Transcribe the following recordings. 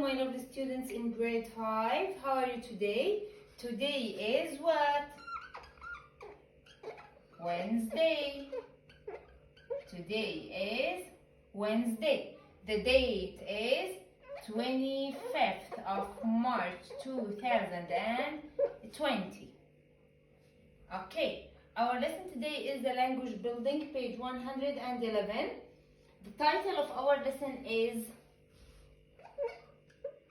my lovely students in grade 5. How are you today? Today is what? Wednesday. Today is Wednesday. The date is 25th of March 2020. Okay, our lesson today is the language building, page 111. The title of our lesson is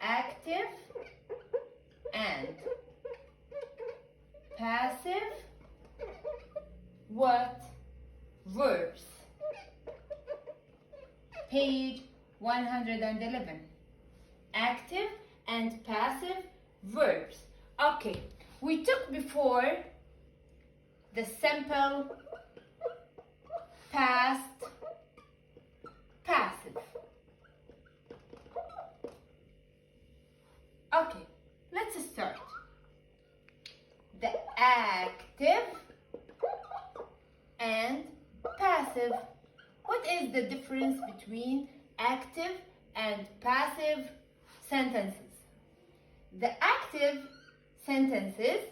Active and Passive what? Verbs. Page 111. Active and passive verbs. Okay, we took before the simple, past, passive. Okay, let's start. The active and passive. What is the difference between active and passive sentences? The active sentences,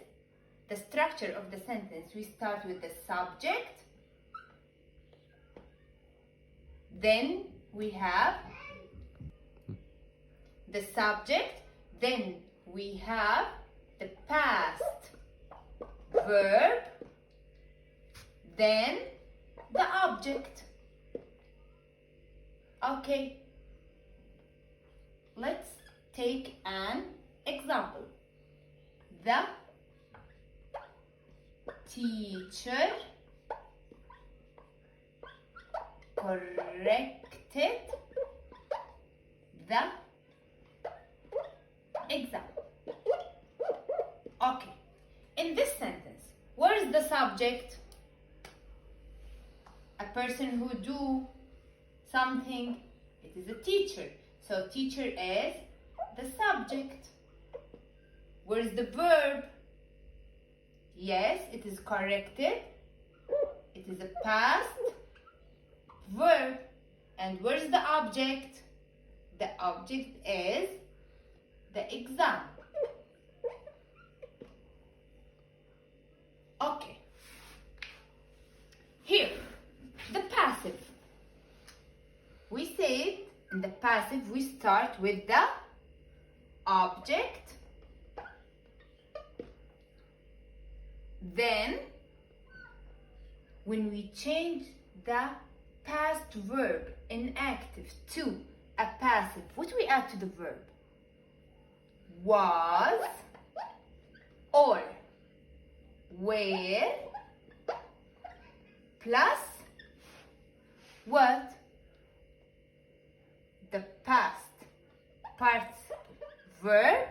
the structure of the sentence, we start with the subject, then we have the subject, then we have the past verb, then the object. Okay, let's take an example. The teacher corrected the exam. Okay, in this sentence, where is the subject? A person who do something, it is a teacher. So teacher is the subject. Where is the verb? Yes, it is corrected. It is a past verb. And where is the object? The object is the exam. Okay. Here, the passive. We say in the passive we start with the object, then when we change the past verb in active to a passive, what we add to the verb? Was or were plus what? The past participle verb,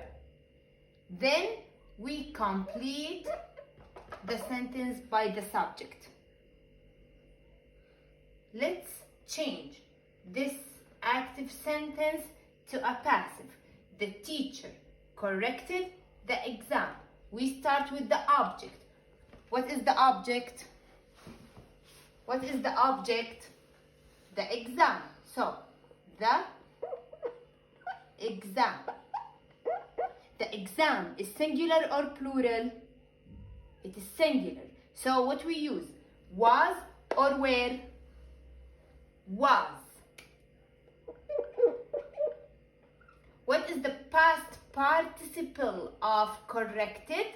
then we complete the sentence by the subject. Let's change this active sentence to a passive. The teacher corrected the exam. We start with the object. What is the object? What is the object? The exam. So, the exam. The exam is singular or plural? It is singular. So what we use? Was or were? Was. What is the past participle of corrected?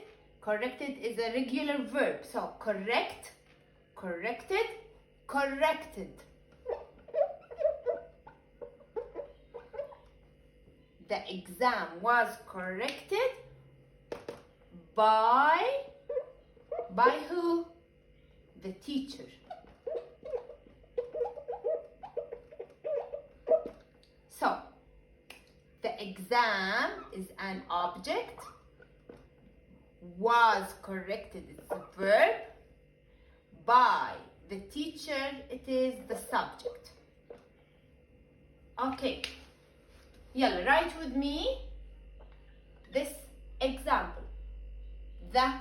Corrected is a regular verb. So correct, corrected, corrected. The exam was corrected by who? The teacher. So, the exam is an object, was corrected, it's a verb, by the teacher, it is the subject. Okay. Yalla, write with me this example. The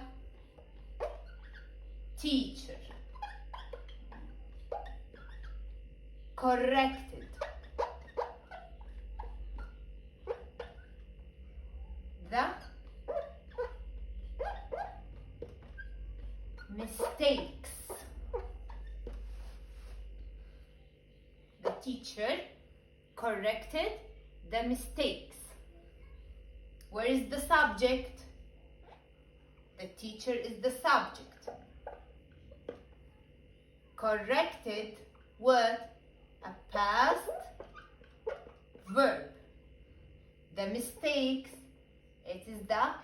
teacher corrected mistakes. The teacher corrected the mistakes. Where is the subject? The teacher is the subject. Corrected what? A past verb. The mistakes, it is the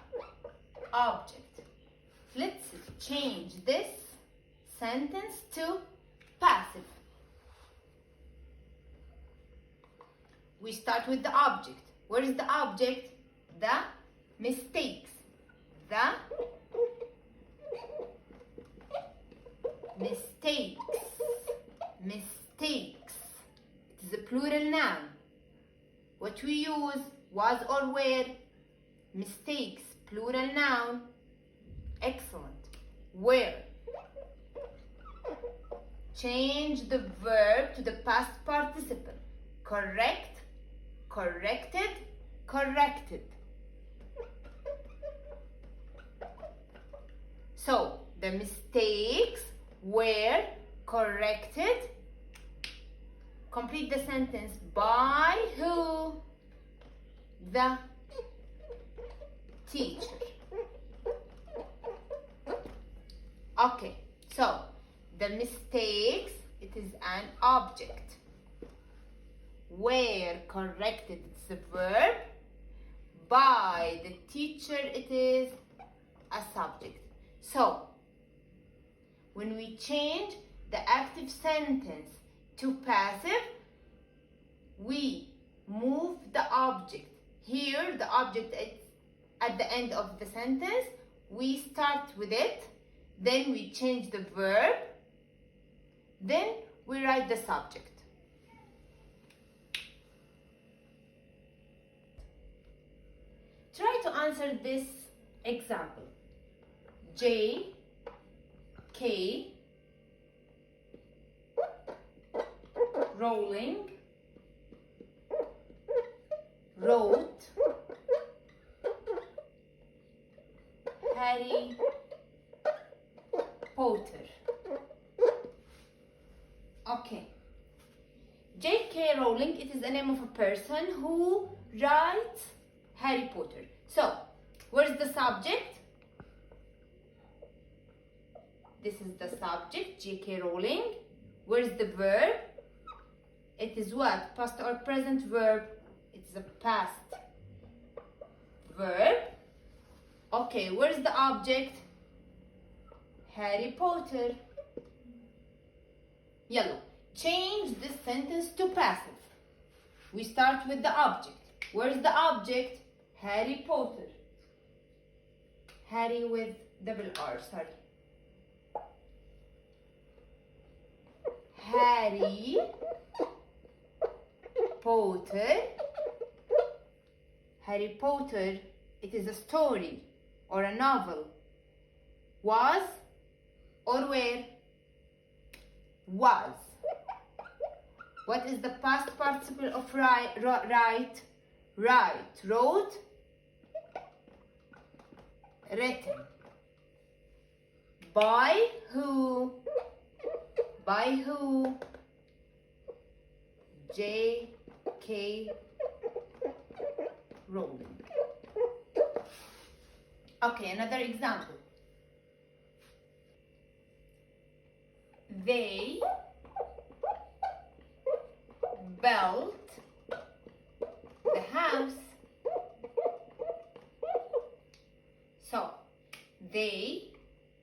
object. Let's change this sentence to passive. We start with the object. Where is the object? The mistakes. The mistakes. Mistakes. It is a plural noun. What we use, was or were. Mistakes, plural noun. Excellent. Where? Change the verb to the past participle. Correct, corrected, corrected. So, the mistakes were corrected. Complete the sentence. By who? The teacher. Okay, so the mistakes, it is an object. Were corrected, it's a verb. By the teacher, it is a subject. So, when we change the active sentence to passive, we move the object. Here, the object is at the end of the sentence. We start with it, then we change the verb, then we write the subject. Try to answer this example. J, K, Rowling, wrote, Harry Potter. Okay. J.K. Rowling, it is the name of a person who writes Harry Potter. So, where's the subject? This is the subject, J.K. Rowling. Where's the verb? It is what? Past or present verb? It's a past verb. Okay, where's the object? Harry Potter. Yellow. Change this sentence to passive. We start with the object. Where's the object? Harry Potter. Harry with double R, sorry. Harry Potter. Harry Potter, it is a story or a novel. Was or were? Was. What is the past participle of write? Write. Wrote. Written. By who? By who? J.K. Rowling. Okay, another example. They built the house. So, they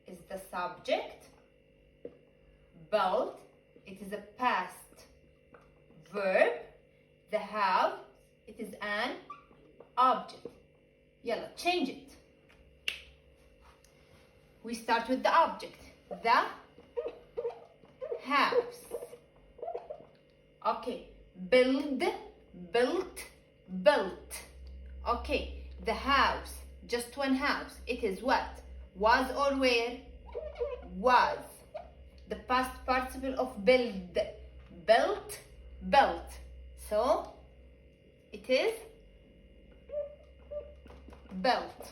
is the subject. Built, it is a past verb. The house, it is an object. Yalla, change it. We start with the object. The house. Okay. Build, built, built. Okay. The house. Just one house. It is what? Was or were? Was. The past participle of build. Built, built. So, it is built.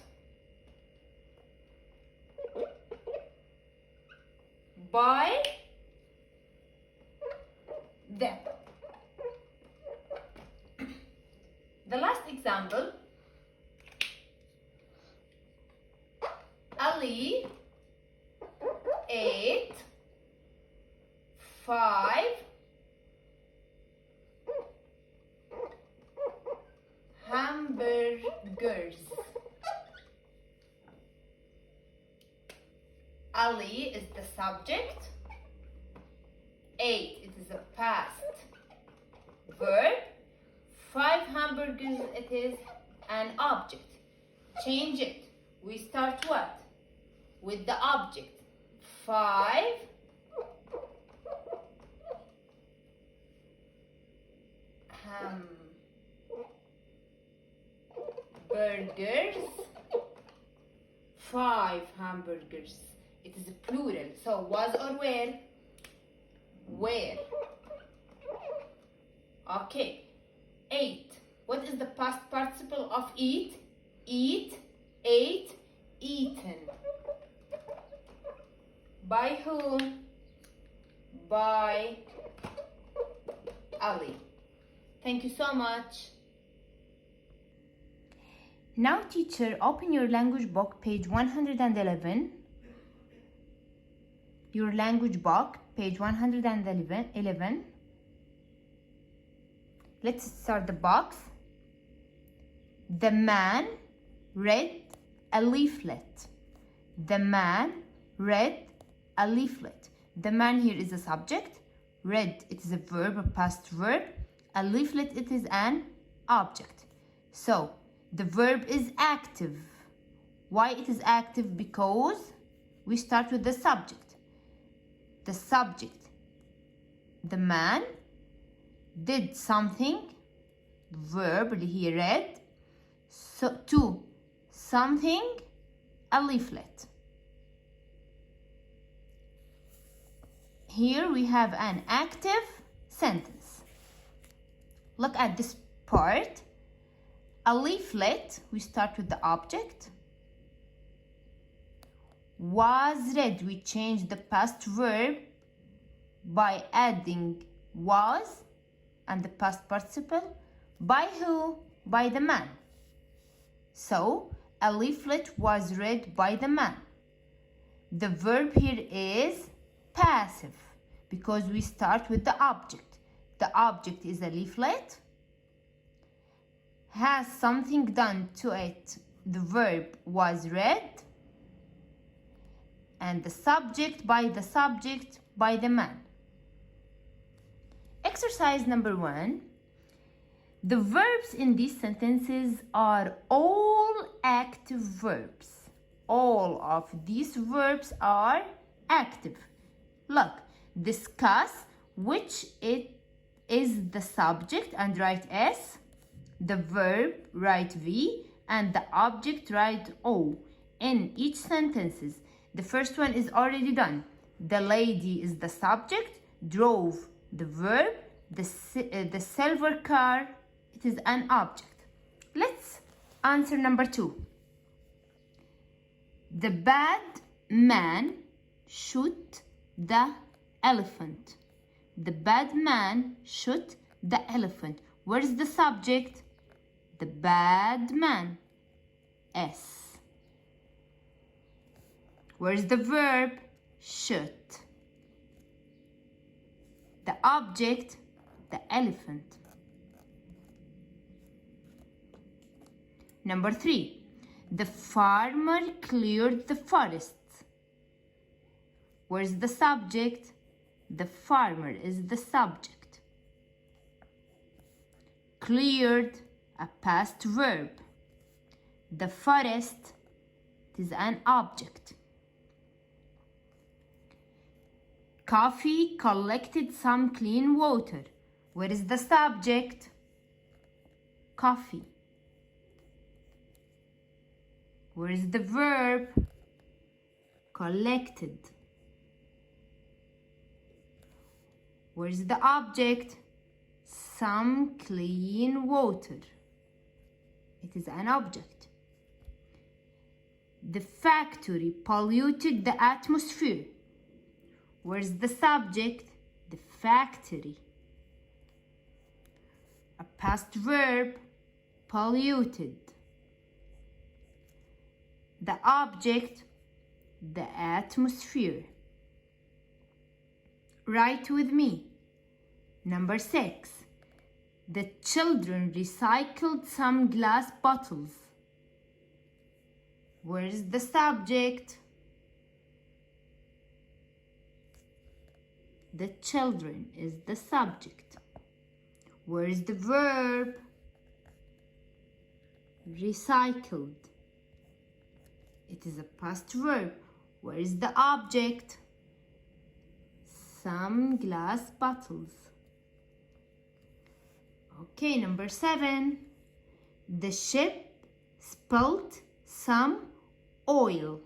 by them. The last example, Ali ate 5 hamburgers. Ali is the subject. Ate, it is a past verb. 5 hamburgers, it is an object. Change it. We start what? With the object. 5 hamburgers. 5 hamburgers. It is a plural. So was or were? Where? Okay. 8. What is the past participle of eat? Eat, ate, eaten. By whom? By Ali. Thank you so much. Now, teacher, open your language book, page 111. Your language book, page 111. Let's start the box. The man read a leaflet. The man read a leaflet. The man here is a subject. Read, it is a verb, a past verb. A leaflet, it is an object. So, the verb is active. Why it is active? Because we start with the subject. The subject, the man, did something, verb, he read, so to something, a leaflet. Here we have an active sentence. Look at this part. A leaflet, we start with the object. Was read, we change the past verb by adding was and the past participle. By who? By the man. So, a leaflet was read by the man. The verb here is passive because we start with the object. The object is a leaflet. Has something done to it. The verb was read. And the subject by the man. Exercise number 1. The verbs in these sentences are all active verbs. All of these verbs are active. Look, discuss which it is the subject and write S, the verb write V, and the object write O in each sentences. The first one is already done. The lady is the subject, drove the verb, the silver car, it is an object. Let's answer number 2. The bad man shot the elephant. The bad man shot the elephant. Where is the subject? The bad man. S. Where's the verb? Shoot. The object, the elephant. Number 3. The farmer cleared the forest. Where's the subject? The farmer is the subject. Cleared, a past verb. The forest is an object. Coffee collected some clean water. Where is the subject? Coffee. Where is the verb? Collected. Where is the object? Some clean water. It is an object. The factory polluted the atmosphere. Where's the subject? The factory. A past verb, polluted. The object, the atmosphere. Write with me. Number 6. The children recycled some glass bottles. Where's the subject? The children is the subject. Where's the verb? Recycled. It is a past verb. Where is the object? Some glass bottles. Okay, number 7. The ship spilled some oil.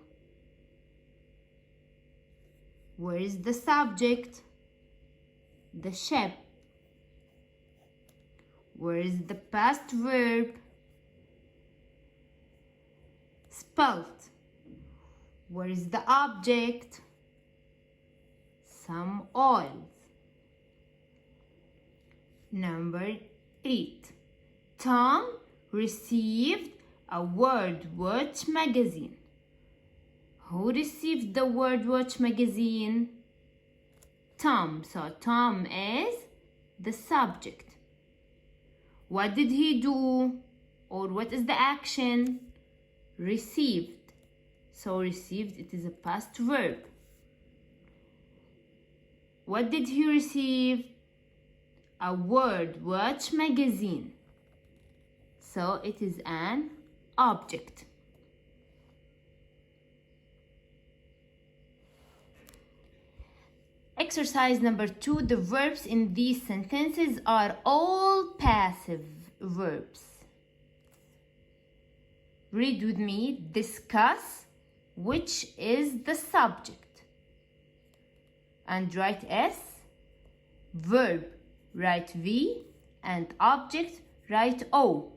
Where is the subject? The ship. Where is the past verb? Spilled. Where is the object? Some oils. Number 8. Tom received a Word Watch magazine. Who received the Word Watch magazine? Tom. So Tom is the subject. What did he do? Or what is the action? Received. So received, it is a past verb. What did he receive? A Word Watch magazine. So it is an object. Exercise number 2. The verbs in these sentences are all passive verbs. Read with me. Discuss, which is the subject. And write S. Verb, write V. And object, write O.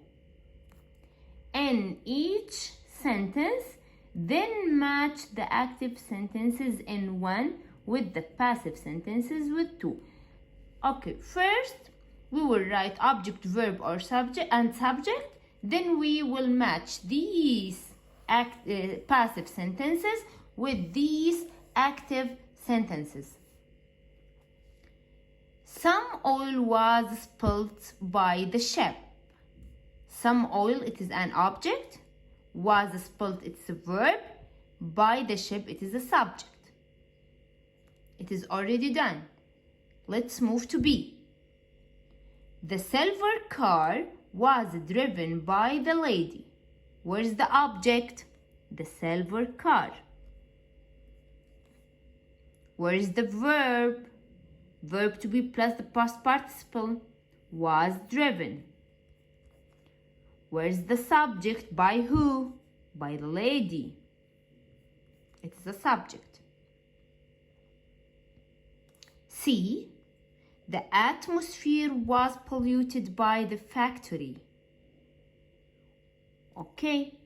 In each sentence, then match the active sentences in 1 with the passive sentences with 2. Okay, first we will write object, verb or subject and subject. Then we will match these passive sentences with these active sentences. Some oil was spilled by the ship. Some oil, it is an object. Was spilled, it's a verb. By the ship, it is a subject. It is already done. Let's move to B. The silver car was driven by the lady. Where's the object? The silver car. Where is the verb? Verb to be plus the past participle. Was driven. Where's the subject? By who? By the lady. It is a subject. C. The atmosphere was polluted by the factory. Okay.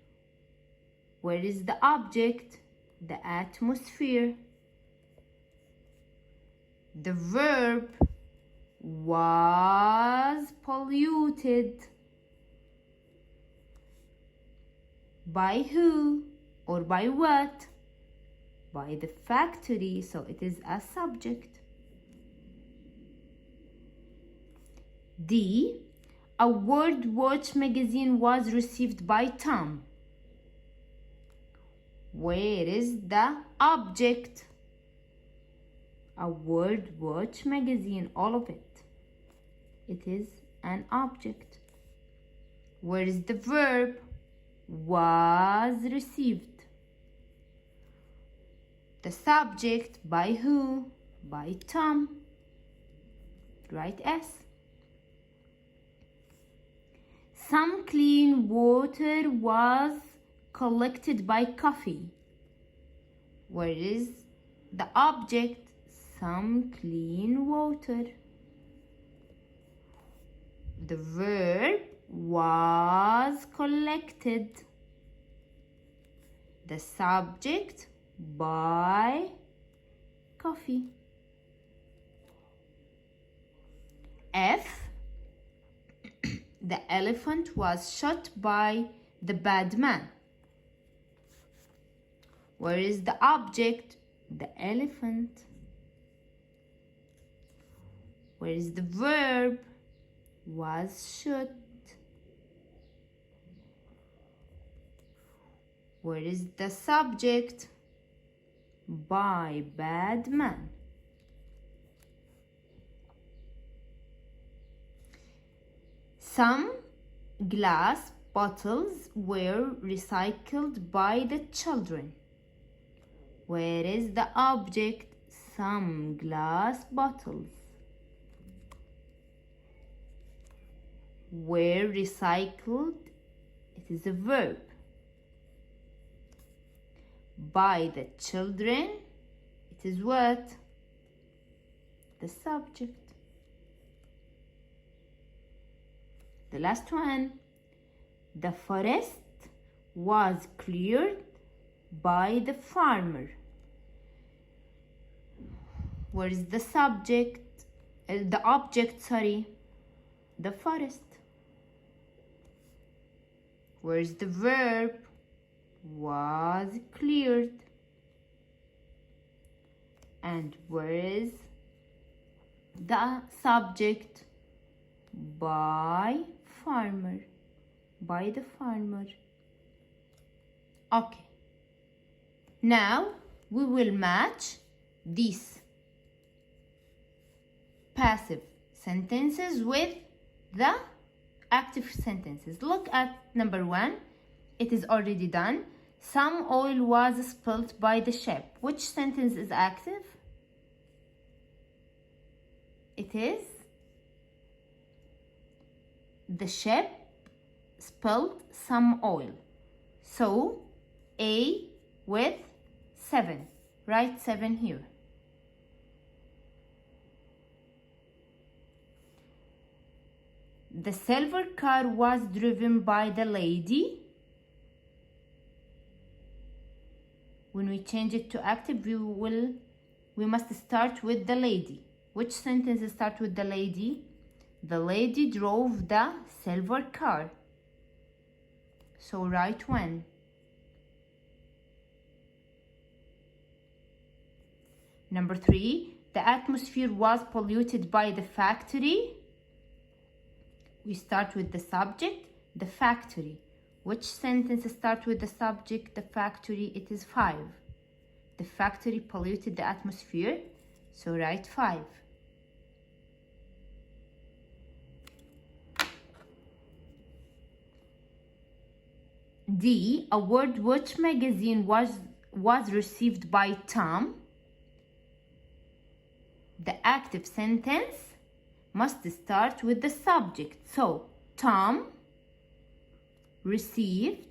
Where is the object? The atmosphere. The verb was polluted. By who or by what? By the factory, so it is a subject. D. A Word Watch magazine was received by Tom. Where is the object? A Word Watch magazine, all of it. It is an object. Where is the verb? Was received. The subject, by who? By Tom. Write S. Some clean water was collected by coffee. Where is the object? Some clean water. The verb was collected. The subject by coffee. F. The elephant was shot by the bad man. Where is the object? The elephant. Where is the verb? Was shot. Where is the subject? By bad man. Some glass bottles were recycled by the children. Where is the object? Some glass bottles were recycled. It is a verb. By the children, it is what? The subject. The last one. The forest was cleared by the farmer. Where is the subject? The object, sorry. The forest. Where is the verb? Was cleared. And where is the subject? By farmer. By the farmer. Okay. Now we will match these passive sentences with the active sentences. Look at number 1. It is already done. Some oil was spilled by the ship. Which sentence is active? It is the ship spilled some oil. So A with 7. Write 7 here. The silver car was driven by the lady. When we change it to active, we must start with the lady. Which sentence starts with the lady? The lady drove the silver car. So write 1. Number 3, the atmosphere was polluted by the factory. We start with the subject, the factory. Which sentence starts with the subject, the factory? It is 5. The factory polluted the atmosphere. So write 5. D, award which magazine was received by Tom. The active sentence must start with the subject. So, Tom received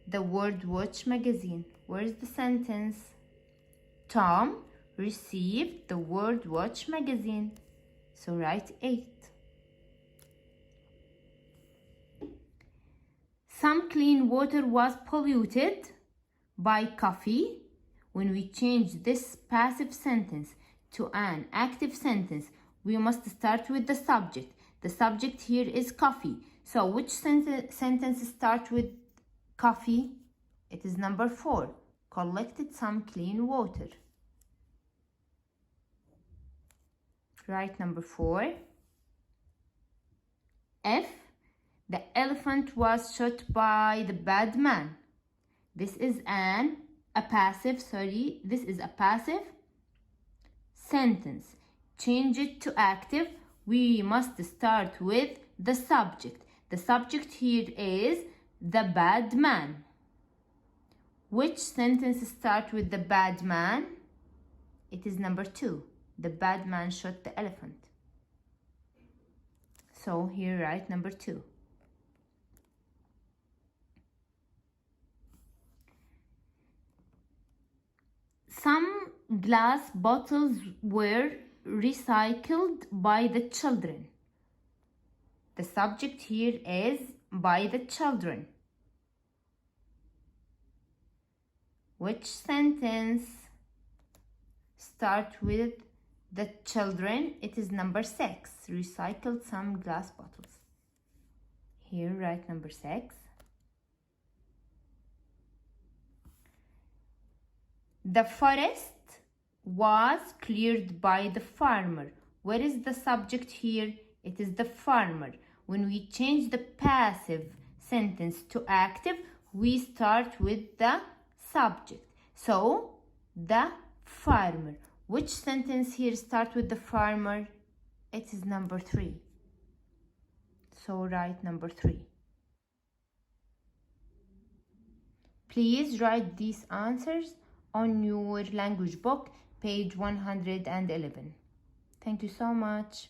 the award which magazine. Where is the sentence? Tom received the World Watch magazine. So write 8. Some clean water was polluted by coffee. When we change this passive sentence to an active sentence, we must start with the subject. The subject here is coffee. So which sentence starts with coffee? It is number 4. Collected some clean water. Write number 4. F, the elephant was shot by the bad man. This is a passive sentence. Change it to active. We must start with the subject. The subject here is the bad man. Which sentence starts with the bad man? It is number 2. The bad man shot the elephant. So here write number 2. Some glass bottles were recycled by the children. The subject here is by the children. Which sentence starts with The children, it is number 6. Recycled some glass bottles. Here, write number 6. The forest was cleared by the farmer. Where is the subject here? It is the farmer. When we change the passive sentence to active, we start with the subject. So, the farmer. Which sentence here starts with the farmer? It is number 3. So, write number 3. Please write these answers on your language book, page 111. Thank you so much.